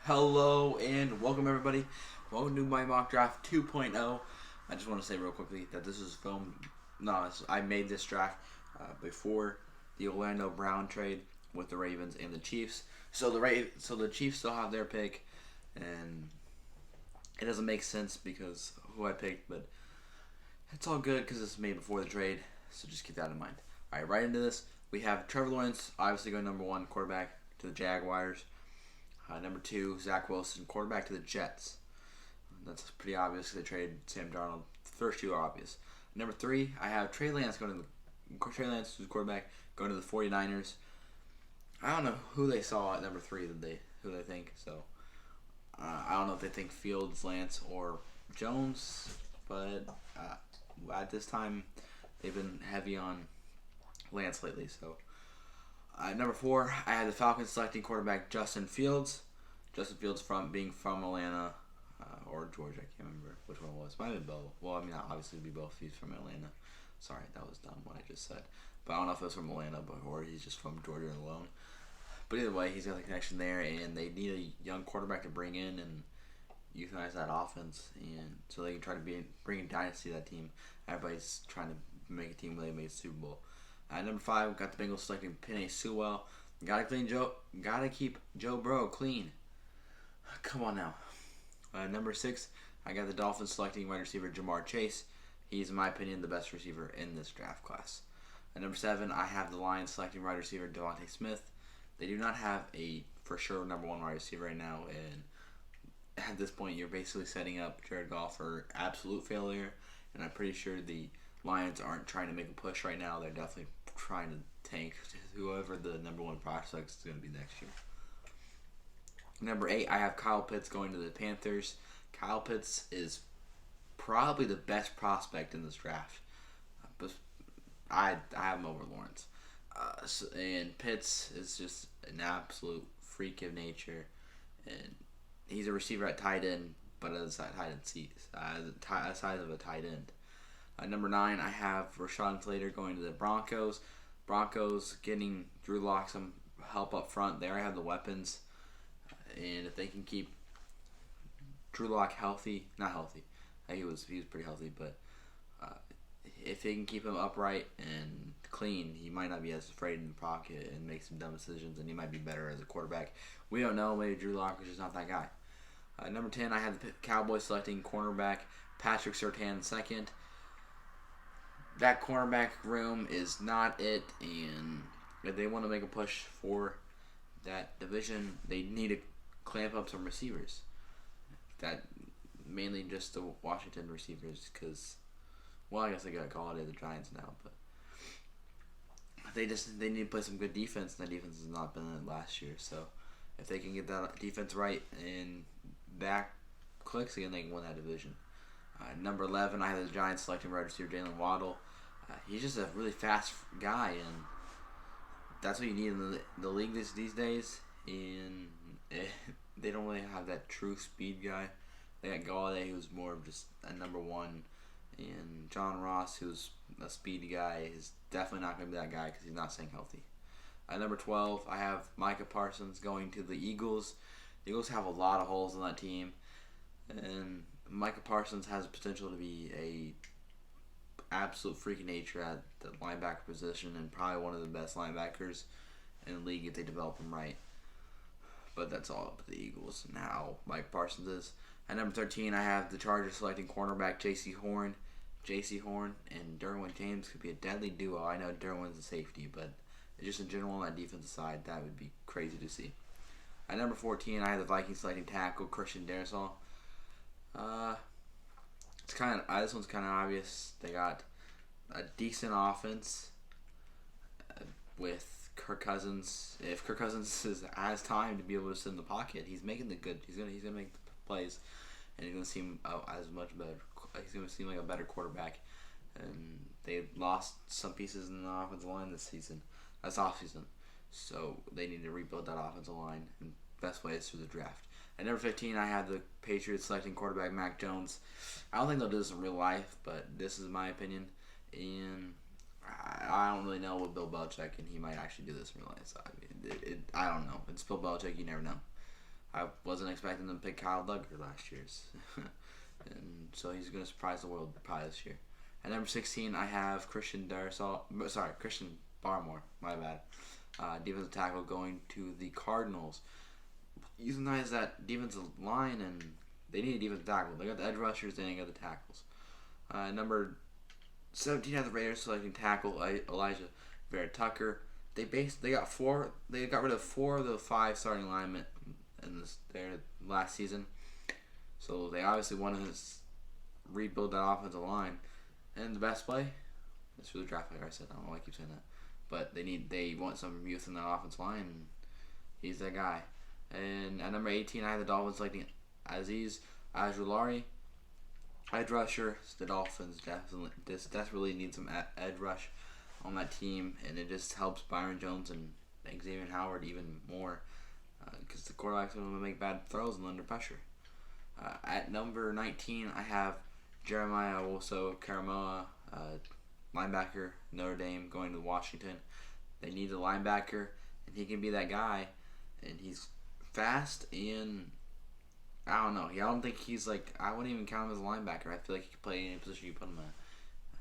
Hello and welcome everybody. Welcome to my mock draft 2.0. I just want to say real quickly that this is filmed. I made this draft before the Orlando Brown trade with the Ravens and the Chiefs. So the Chiefs still have their pick, and it doesn't make sense because who I picked, but it's all good because it's made before the trade. So just keep that in mind. All right, right into this. We have Trevor Lawrence, obviously going number one quarterback to the Jaguars. Number two, Zach Wilson, quarterback to the Jets. That's pretty obvious. They traded Sam Darnold. The first two are obvious. Number three, I have Trey Lance who's quarterback, going to the 49ers. I don't know who they saw at number three who they think. So I don't know if they think Fields, Lance, or Jones. But at this time, they've been heavy on Lance lately. So. Number four, I had the Falcons selecting quarterback Justin Fields. Justin Fields being from Atlanta or Georgia. I can't remember which one it was. Might have been both. Well, I mean, obviously it'd be both. He's from Atlanta. Sorry, that was dumb what I just said. But I don't know if it was from Atlanta or he's just from Georgia alone. But either way, he's got the connection there, and they need a young quarterback to bring in and euthanize that offense, and so they can try to bring a dynasty to that team. Everybody's trying to make a team where they made a Super Bowl. Number five, we got the Bengals selecting Penei Sewell. Gotta keep Joe Burrow clean. Come on now. Number six, I got the Dolphins selecting wide receiver Jamar Chase. He's, in my opinion, the best receiver in this draft class. Number seven, I have the Lions selecting wide receiver Devontae Smith. They do not have a for sure number one wide receiver right now, and at this point, you're basically setting up Jared Goff for absolute failure. And I'm pretty sure the Lions aren't trying to make a push right now. They're definitely trying to tank whoever the number one prospect is going to be next year. Number eight, I have Kyle Pitts going to the Panthers. Kyle Pitts is probably the best prospect in this draft. But I have him over Lawrence. And Pitts is just an absolute freak of nature. And he's a receiver at tight end, but at the tight end seat, the size of a tight end. Number nine, I have Rashawn Slater going to the Broncos. Broncos getting Drew Lock some help up front. They already have the weapons. And if they can keep Drew Lock not healthy. He was pretty healthy, but if they can keep him upright and clean, he might not be as afraid in the pocket and make some dumb decisions, and he might be better as a quarterback. We don't know. Maybe Drew Lock is just not that guy. Number 10, I had the Cowboys selecting cornerback Patrick Surtain second. That cornerback room is not it, and if they want to make a push for that division, they need to clamp up some receivers. That mainly just the Washington receivers, because, well, I guess they got Galladay, the Giants now, but they need to play some good defense, and that defense has not been it last year. So if they can get that defense right and that clicks again, they can win that division. Number 11, I have the Giants selecting wide receiver Jalen Waddle. He's just a really fast guy, and that's what you need in the league these days. And they don't really have that true speed guy. They got Galladay, who's more of just a number one, and John Ross, who's a speedy guy, is definitely not going to be that guy because he's not staying healthy. Number 12, I have Micah Parsons going to the Eagles. The Eagles have a lot of holes in that team, and Micah Parsons has the potential to be a absolute freak of nature at the linebacker position and probably one of the best linebackers in the league if they develop him right. But that's all up to the Eagles and how Mike Parsons is. At number 13, I have the Chargers selecting cornerback J.C. Horn. J.C. Horn and Derwin James could be a deadly duo. I know Derwin's a safety, but just in general on that defensive side, that would be crazy to see. At number 14, I have the Vikings selecting tackle Christian Darris. This one's kind of obvious. They got a decent offense with Kirk Cousins. If Kirk Cousins has time to be able to sit in the pocket, he's making he's gonna make the plays, and he's gonna seem as much better. He's gonna seem like a better quarterback. And they lost some pieces in the offensive line this season. That's off season, so they need to rebuild that offensive line. And best way is through the draft. At number 15, I have the Patriots selecting quarterback Mac Jones. I don't think they'll do this in real life, but this is my opinion. And I don't really know with Bill Belichick, and he might actually do this in real life. So, I don't know. It's Bill Belichick. You never know. I wasn't expecting them to pick Kyle Duggar last year's. And so he's going to surprise the world probably this year. At number 16, I have Christian Barmore, my bad. Defensive tackle going to the Cardinals. Utilize that defensive line, and they need a defensive tackle. They got the edge rushers, they ain't got the tackles. Number 17, I have the Raiders selecting tackle Elijah Vera Tucker. They got rid of 4 of the 5 starting linemen in their last season. So they obviously want to rebuild that offensive line. And the best play is through the draft, like I said. I don't know why I keep saying that. But they want some youth in that offensive line, and he's that guy. And at number 18, I have the Dolphins selecting Azeez Ojulari, edge rusher. The Dolphins desperately need some edge rush on that team, and it just helps Byron Jones and Xavier Howard even more because the quarterback's going to make bad throws and under pressure. At number 19, I have Jeremiah Owusu-Karamoah, linebacker, Notre Dame, going to Washington. They need a linebacker, and he can be that guy. And he's fast, and I don't know. I don't think he's I wouldn't even count him as a linebacker. I feel like he could play any position you put him in.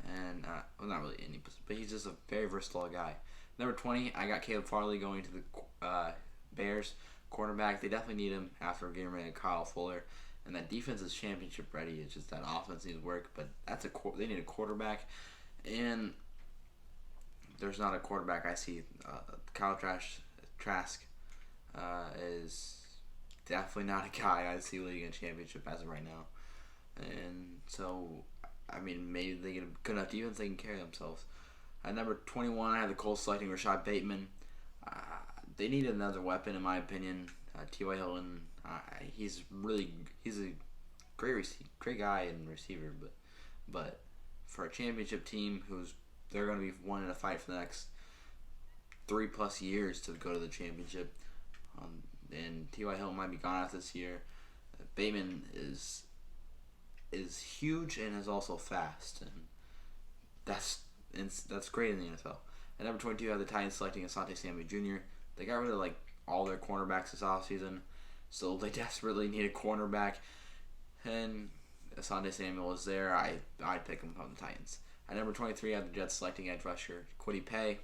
And, well, not really any position, but he's just a very versatile guy. Number 20, I got Caleb Farley going to the Bears, cornerback. They definitely need him after getting rid of Kyle Fuller. And that defense is championship ready. It's just that offense needs work. But they need a quarterback. And there's not a quarterback I see. Kyle Trask is definitely not a guy I see leading a championship as of right now. And so, I mean, maybe they get a good enough defense, they can carry themselves. At number 21, I have the Colts selecting Rashad Bateman. They need another weapon, in my opinion. T.Y. Hilton, he's a great guy and receiver, but for a championship team they're going to be wanting to fight for the next 3+ years to go to the championship, and T.Y. Hilton might be gone out this year. Bateman is huge and is also fast, and that's great in the NFL. At number 22, I have the Titans selecting Asante Samuel Jr. They got rid of all their cornerbacks this offseason, so they desperately need a cornerback. And Asante Samuel is there. I'd pick him from the Titans. At number 23, I have the Jets selecting edge rusher Kwity Paye.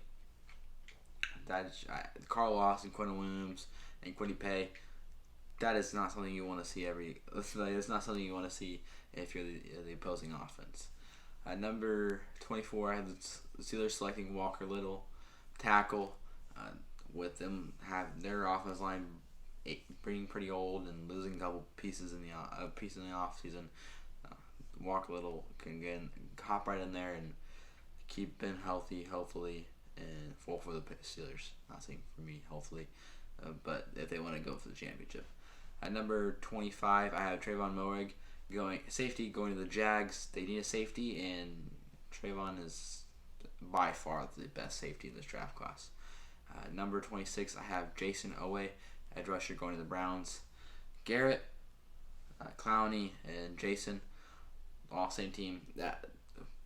Carl Lawson, Quentin Williams, and Kwity Paye. That is not something you want to see It's not something you want to see if you're the opposing offense. At number 24, I have the Steelers selecting Walker Little, tackle. With them their offensive line being pretty old and losing a couple pieces in the offseason, Walker Little can hop right in there and keep them healthy, hopefully, and fall for the Steelers. Not saying for me, hopefully, but if they want to go for the championship. At number 25, I have Trayvon Moehrig safety going to the Jags. They need a safety, and Trayvon is by far the best safety in this draft class. Number 26, I have Jason Owe, edge rusher, going to the Browns. Garrett, Clowney, and Jason, all same team.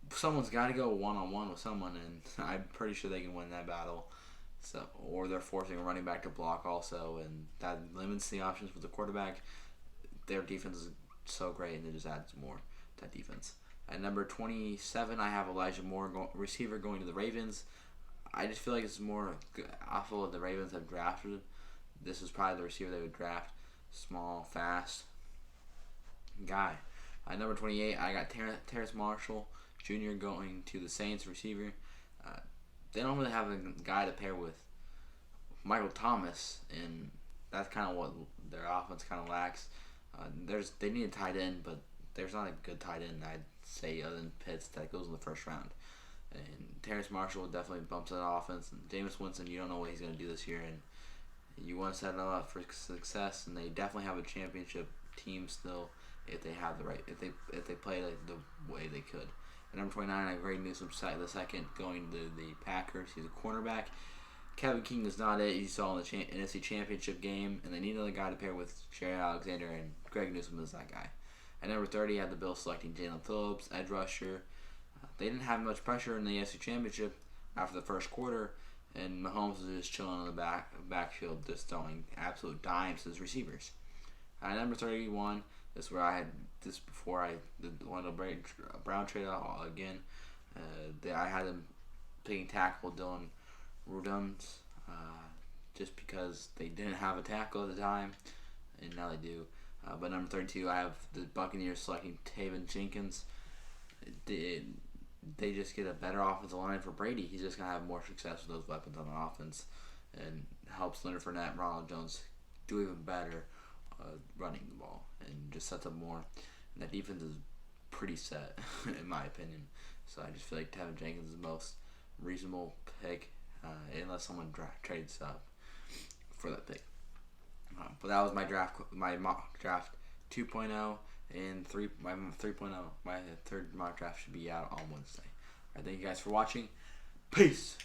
Someone's got to go one-on-one with someone, and I'm pretty sure they can win that battle. Or they're forcing a running back to block also, and that limits the options for the quarterback. Their defense is so great, and it just adds more to that defense. At number 27, I have Elijah Moore, receiver, going to the Ravens. I just feel like it's more awful that the Ravens have drafted. This is probably the receiver they would draft. Small, fast guy. At number 28, I got Terrace Marshall Jr. going to the Saints, receiver. They don't really have a guy to pair with Michael Thomas, and that's kind of what their offense kind of lacks. They need a tight end, but there's not a good tight end, I'd say, other than Pitts, that goes in the first round. And Terrace Marshall definitely bumps that offense. And Jameis Winston, you don't know what he's going to do this year, and you want to set them up for success. And they definitely have a championship team still if they have if they play the way they could. At number 29, I have Greg Newsome the second, going to the Packers. He's a cornerback. Kevin King is not it. You saw in the NFC Championship game, and they need another guy to pair with Jerry Alexander, and Greg Newsome is that guy. At number 30, I have the Bills selecting Jalen Phillips, edge rusher. They didn't have much pressure in the AFC Championship after the first quarter, and Mahomes was just chilling on the backfield, just throwing absolute dimes to his receivers. At number 31, this is where I had this before I did the Orlando Brown trade out again. I had him picking tackle Dylan Rudums, just because they didn't have a tackle at the time, and now they do. But number 32, I have the Buccaneers selecting Taven Jenkins. They just get a better offensive line for Brady. He's just going to have more success with those weapons on the offense, and helps Leonard Fournette and Ronald Jones do even better running the ball, and just sets up more. And that defense is pretty set, in my opinion. So I just feel like Taven Jenkins is the most reasonable pick, unless someone trades up for that pick. But that was my mock draft 2.0 and my 3.0. My third mock draft should be out on Wednesday. Alright, thank you guys for watching. Peace.